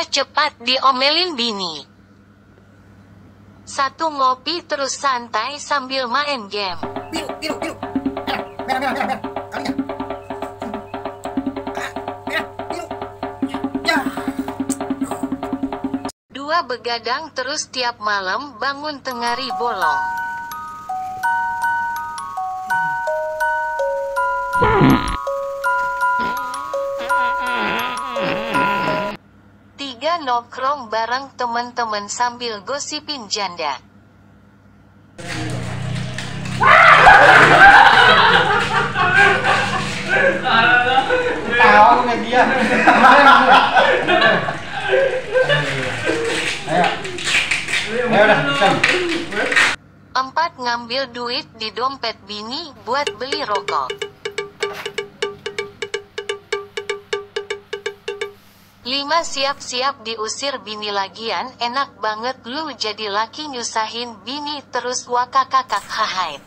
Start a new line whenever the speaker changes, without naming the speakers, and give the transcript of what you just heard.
cepat diomelin bini. 1. Ngopi terus santai sambil main game.
Biru, biru, biru. Merah, merah, merah, merah. Kalinya. Merah, biru. Ya.
2. Begadang terus tiap malam bangun tengari bolong. 3. Nongkrong bareng teman-teman sambil gosipin janda.
Tahu nggak dia? Ayo. Ayo udah, pesan.
4. Ngambil duit di dompet bini buat beli rokok. 5. Siap-siap diusir bini lagian, enak banget lu jadi laki nyusahin bini terus wakakakak hahai.